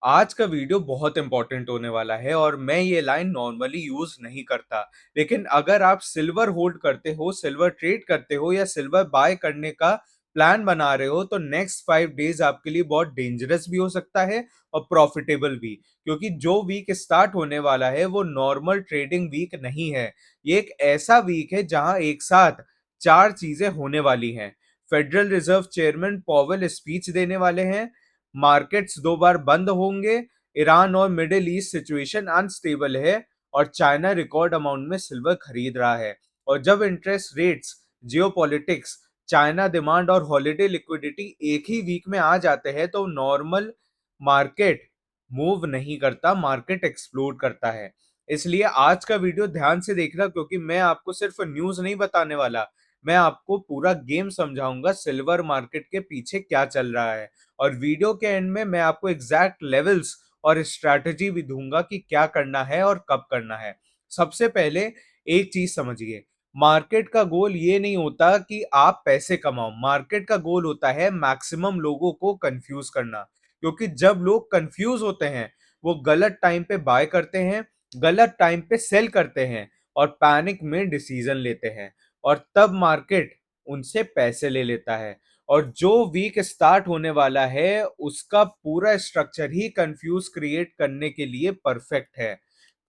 आज का वीडियो बहुत इंपॉर्टेंट होने वाला है और मैं ये लाइन नॉर्मली यूज नहीं करता। लेकिन अगर आप सिल्वर होल्ड करते हो, सिल्वर ट्रेड करते हो या सिल्वर बाय करने का प्लान बना रहे हो तो नेक्स्ट 5 डेज आपके लिए बहुत डेंजरस भी हो सकता है और प्रॉफिटेबल भी। क्योंकि जो वीक स्टार्ट होने वाला है वो नॉर्मल ट्रेडिंग वीक नहीं है। ये एक ऐसा वीक है जहां एक साथ चार चीजें होने वाली हैं। Federal reserve chairman Powell speech देने वाले हैं, मार्केट्स दो बार बंद होंगे, ईरान और मिडिल ईस्ट सिचुएशन अनस्टेबल है और चाइना रिकॉर्ड अमाउंट में सिल्वर खरीद रहा है। और जब interest rates, geopolitics, China demand और हॉलिडे लिक्विडिटी एक ही वीक में आ जाते हैं तो नॉर्मल मार्केट मूव नहीं करता, मार्केट एक्सप्लोड करता है। इसलिए आज का वीडियो ध्यान से देखना, क्योंकि मैं आपको सिर्फ न्यूज नहीं बताने वाला, मैं आपको पूरा गेम समझाऊंगा सिल्वर मार्केट के पीछे क्या चल रहा है। और वीडियो के एंड में मैं आपको एग्जैक्ट लेवल्स और स्ट्रैटेजी भी दूंगा कि क्या करना है और कब करना है। सबसे पहले एक चीज समझिए, मार्केट का गोल ये नहीं होता कि आप पैसे कमाओ, मार्केट का गोल होता है मैक्सिमम लोगों को कंफ्यूज करना। क्योंकि जब लोग कंफ्यूज होते हैं वो गलत टाइम पे बाय करते हैं, गलत टाइम पे सेल करते हैं और पैनिक में डिसीजन लेते हैं, और तब मार्केट उनसे पैसे ले लेता है। और जो वीक स्टार्ट होने वाला है उसका पूरा स्ट्रक्चर ही कंफ्यूज क्रिएट करने के लिए परफेक्ट है।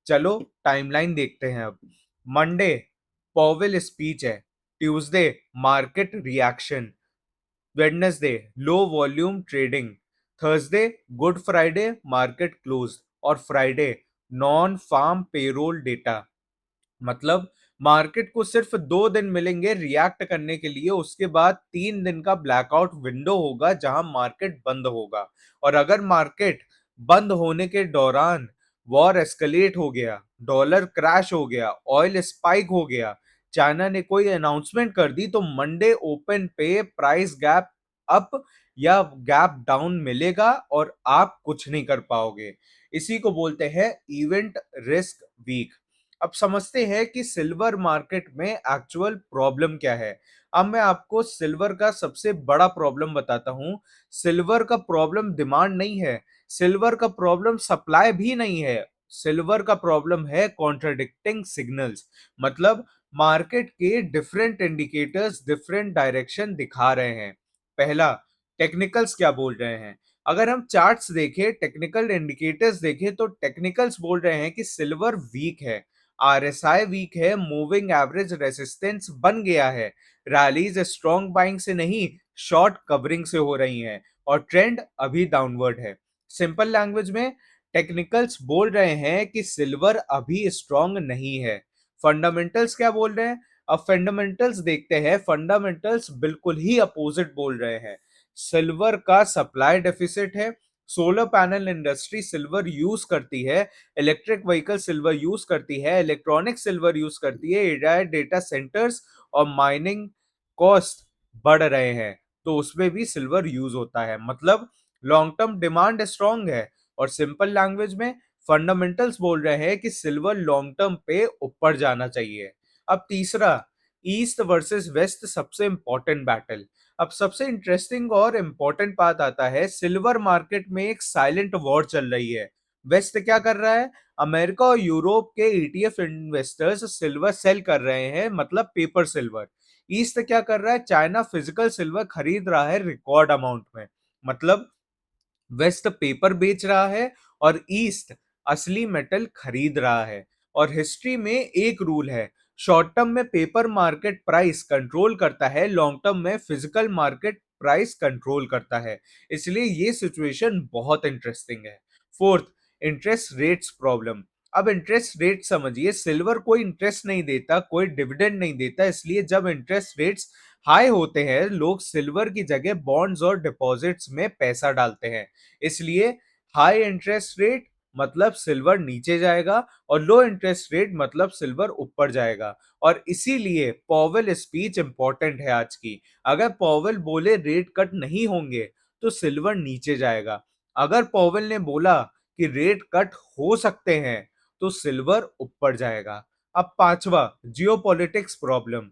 चलो टाइमलाइन देखते हैं अब। मंडे पॉवेल स्पीच है, Tuesday market reaction, Wednesday low volume trading, Thursday Good Friday market close और Friday non farm payroll data. मतलब मार्केट को सिर्फ 2 दिन मिलेंगे रिएक्ट करने के लिए, उसके बाद 3 दिन का ब्लैकआउट विंडो होगा जहां मार्केट बंद होगा। और अगर मार्केट बंद होने के दौरान वॉर एस्केलेट हो गया, डॉलर क्रैश हो गया, ऑयल स्पाइक हो गया, चाइना ने कोई अनाउंसमेंट कर दी, तो मंडे ओपन पे प्राइस गैप अप या गैप डाउन मिलेगा और आप कुछ नहीं कर पाओगे। इसी को बोलते हैं इवेंट रिस्क वीक। अब समझते हैं कि सिल्वर मार्केट में एक्चुअल प्रॉब्लम क्या है। अब मैं आपको सिल्वर का सबसे बड़ा प्रॉब्लम बताता हूं। सिल्वर का प्रॉब्लम डिमांड नहीं है, सिल्वर का प्रॉब्लम सप्लाई भी नहीं है, सिल्वर का प्रॉब्लम है कॉन्ट्रडिक्टिंग सिग्नल्स। मतलब मार्केट के डिफरेंट इंडिकेटर्स डिफरेंट डायरेक्शन दिखा रहे हैं। पहला, टेक्निकल्स क्या बोल रहे हैं। अगर हम चार्ट्स देखें, टेक्निकल इंडिकेटर्स देखें, तो टेक्निकल्स बोल रहे हैं कि सिल्वर वीक है, आरएसआई वीक है, मूविंग एवरेज रेजिस्टेंस बन गया है, रैलीज स्ट्रॉन्ग बाइंग से नहीं शॉर्ट कवरिंग से हो रही हैं और ट्रेंड अभी डाउनवर्ड है। सिंपल लैंग्वेज में टेक्निकल्स बोल रहे हैं कि सिल्वर अभी स्ट्रॉन्ग नहीं है। फंडामेंटल्स क्या बोल रहे हैं। अब फंडामेंटल्स देखते हैं, फंडामेंटल्स बिल्कुल ही अपोजिट बोल रहे हैं। सिल्वर का सप्लाई डेफिसिट है, solar panel industry silver use करती है, इलेक्ट्रिक व्हीकल सिल्वर यूज करती है, इलेक्ट्रॉनिक सिल्वर यूज करती है, एआई डेटा सेंटर्स और माइनिंग कॉस्ट बढ़ रहे हैं तो उसमें भी सिल्वर यूज होता है। मतलब लॉन्ग टर्म डिमांड स्ट्रांग है। और सिंपल लैंग्वेज में फंडामेंटल्स बोल रहे हैं कि सिल्वर लॉन्ग टर्म पे ऊपर जाना चाहिए। अब तीसरा, ईस्ट वर्सेस वेस्ट सबसे इंपॉर्टेंट बैटल। अब सबसे इंटरेस्टिंग और इंपॉर्टेंट बात आता है, सिल्वर मार्केट में एक साइलेंट वॉर चल रही है। वेस्ट क्या कर रहा है, अमेरिका और यूरोप के ईटीएफ इन्वेस्टर्स सिल्वर सेल कर रहे हैं, मतलब पेपर सिल्वर। ईस्ट क्या कर रहा है, चाइना फिजिकल सिल्वर खरीद रहा है रिकॉर्ड अमाउंट में। मतलब वेस्ट पेपर बेच रहा है और ईस्ट असली मेटल खरीद रहा है। और हिस्ट्री में एक रूल है, शॉर्ट टर्म में पेपर मार्केट प्राइस कंट्रोल करता है, लॉन्ग टर्म में फिजिकल मार्केट प्राइस कंट्रोल करता है। इसलिए ये सिचुएशन बहुत इंटरेस्टिंग है। Fourth, interest rates problem. अब इंटरेस्ट रेट समझिए, सिल्वर कोई इंटरेस्ट नहीं देता, कोई डिविडेंड नहीं देता, इसलिए जब इंटरेस्ट रेट्स हाई होते हैं लोग सिल्वर की जगह बॉन्ड्स और डिपॉजिट्स में पैसा डालते हैं। इसलिए हाई इंटरेस्ट रेट मतलब सिल्वर नीचे जाएगा और लो इंटरेस्ट रेट मतलब सिल्वर ऊपर जाएगा। और इसीलिए पॉवेल स्पीच इंपॉर्टेंट है आज की। अगर पॉवेल बोले रेट कट नहीं होंगे तो सिल्वर नीचे जाएगा। अगर पॉवेल ने बोला कि रेट कट हो सकते हैं तो सिल्वर ऊपर जाएगा। अब पांचवा, जियोपॉलिटिक्स प्रॉब्लम।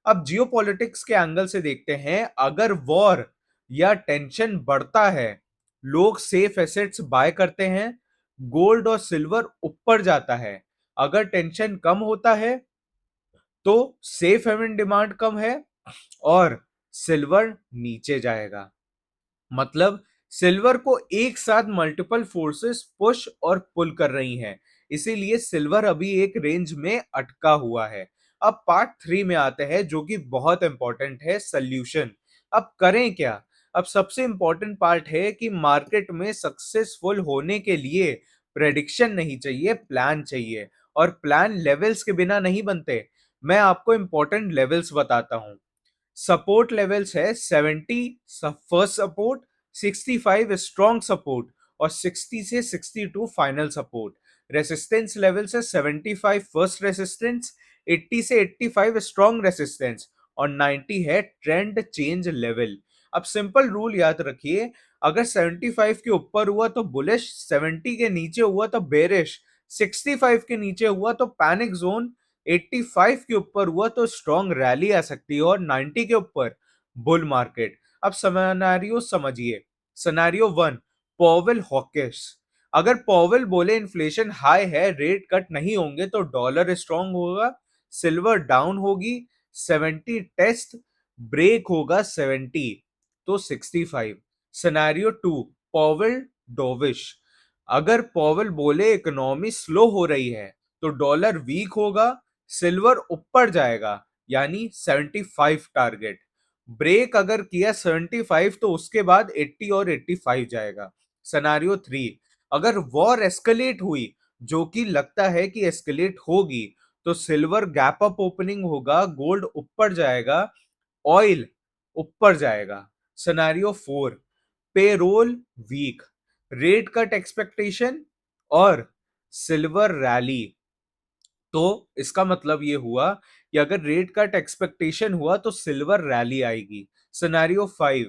अब जियोपॉलिटिक्स के एंगल से देखते हैं, अगर वॉर या टेंशन बढ़ता है लोग सेफ एसेट्स बाय करते हैं, गोल्ड और सिल्वर ऊपर जाता है। अगर टेंशन कम होता है तो सेफ हेवन डिमांड कम है और सिल्वर नीचे जाएगा। मतलब सिल्वर को एक साथ मल्टीपल फोर्सेस पुश और पुल कर रही हैं, इसीलिए सिल्वर अभी एक रेंज में अटका हुआ है। अब पार्ट 3 में आते हैं जो कि बहुत इंपॉर्टेंट है, सोल्यूशन। अब करें क्या? अब सबसे इंपॉर्टेंट पार्ट है कि मार्केट में सक्सेसफुल होने के लिए प्रेडिक्शन नहीं चाहिए, प्लान चाहिए। और प्लान लेवल्स के बिना नहीं बनते। मैं आपको इंपॉर्टेंट लेवल्स बताता हूं। सपोर्ट लेवल्स है 70 फर्स्ट सपोर्ट, 65 स्ट्रॉन्ग सपोर्ट और 60 से 62 फाइनल सपोर्ट। रेसिस्टेंस लेवल्स है 75 फर्स्ट रेसिस्टेंस, 80 से 85 स्ट्रॉन्ग रेसिस्टेंस और 90 है ट्रेंड चेंज लेवल। अब सिंपल रूल याद रखिए, अगर 75 के ऊपर हुआ तो बुलिश, 70 के नीचे हुआ तो बेरिश, 65 के नीचे हुआ तो पैनिक जोन, 85 के ऊपर हुआ तो स्ट्रॉन्ग रैली आ सकती है और 90 के ऊपर बुल मार्केट। अब सिनेरियो समझिए। Scenario 1, Powell hawkish. अगर पॉवेल बोले इन्फ्लेशन हाई है, रेट कट नहीं होंगे, तो डॉलर स्ट्रॉन्ग होगा, सिल्वर डाउन होगी, 70 टेस्ट, ब्रेक होगा 70 तो 65। Scenario 2, Powell dovish. अगर पॉवेल बोले इकोनॉमी स्लो हो रही है, तो डॉलर वीक होगा, सिल्वर ऊपर जाएगा, यानी 75 टारगेट। ब्रेक अगर किया 75 तो उसके बाद 80 और 85 जाएगा। सिनेरियो 3, अगर वॉर एस्केलेट हुई, जो कि लगता है कि एस्केलेट होगी, तो सिल्वर गैप अप ओपनिंग होगा, गोल्ड ऊपर जाएगा, ऑयल ऊपर जाएगा। Scenario 4, payroll weak, rate cut expectation और सिल्वर रैली। तो इसका मतलब ये हुआ कि अगर रेट कट एक्सपेक्टेशन हुआ तो सिल्वर रैली आएगी। Scenario 5,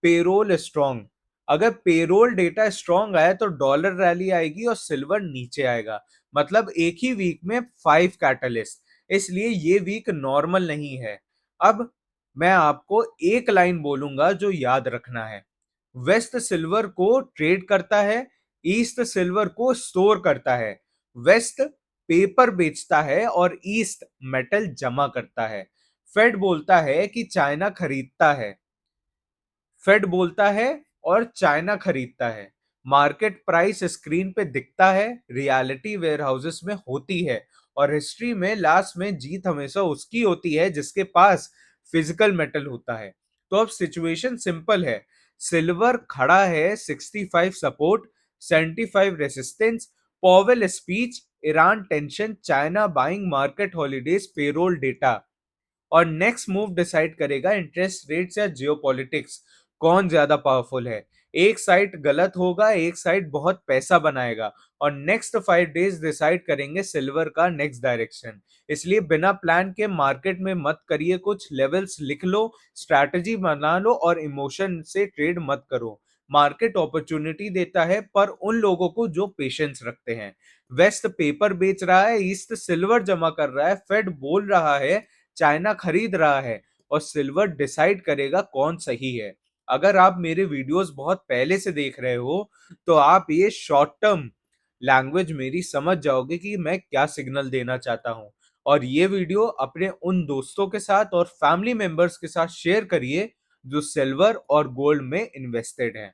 payroll strong. अगर पेरोल डेटा स्ट्रॉन्ग आया तो डॉलर रैली आएगी और सिल्वर नीचे आएगा। मतलब एक ही वीक में 5 कैटलिस्ट, इसलिए ये वीक नॉर्मल नहीं है। अब मैं आपको एक लाइन बोलूंगा जो याद रखना है। वेस्ट सिल्वर को ट्रेड करता है, ईस्ट सिल्वर को स्टोर करता है। वेस्ट पेपर बेचता है और ईस्ट मेटल जमा करता है। फेड बोलता है कि चाइना खरीदता है, फेड बोलता है और चाइना खरीदता है। मार्केट प्राइस स्क्रीन पे दिखता है, रियलिटी वेयर हाउसेस में होती है। और हिस्ट्री में लास्ट में जीत हमेशा उसकी होती है जिसके पास फिजिकल मेटल होता है। तो अब सिचुएशन सिंपल है। सिल्वर खड़ा है 65 support, 75 resistance, Powell speech, Iran tension, China buying, market holidays, payroll data. और नेक्स्ट मूव डिसाइड करेगा इंटरेस्ट रेट्स या जियोपॉलिटिक्स, कौन ज्यादा पावरफुल है। एक साइड गलत होगा, एक साइड बहुत पैसा बनाएगा। और नेक्स्ट 5 डेज डिसाइड करेंगे सिल्वर का नेक्स्ट डायरेक्शन। इसलिए बिना प्लान के मार्केट में मत करिए, कुछ लेवल्स लिख लो, स्ट्रैटेजी बना लो और इमोशन से ट्रेड मत करो। मार्केट अपॉर्चुनिटी देता है पर उन लोगों को जो पेशेंस रखते हैं। वेस्ट पेपर बेच रहा है, ईस्ट सिल्वर जमा कर रहा है, फेड बोल रहा है, चाइना खरीद रहा है और सिल्वर डिसाइड करेगा कौन सही है। अगर आप मेरे वीडियोस बहुत पहले से देख रहे हो तो आप ये शॉर्ट टर्म लैंग्वेज मेरी समझ जाओगे कि मैं क्या सिग्नल देना चाहता हूं। और ये वीडियो अपने उन दोस्तों के साथ और फैमिली मेंबर्स के साथ शेयर करिए जो सिल्वर और गोल्ड में इन्वेस्टेड हैं।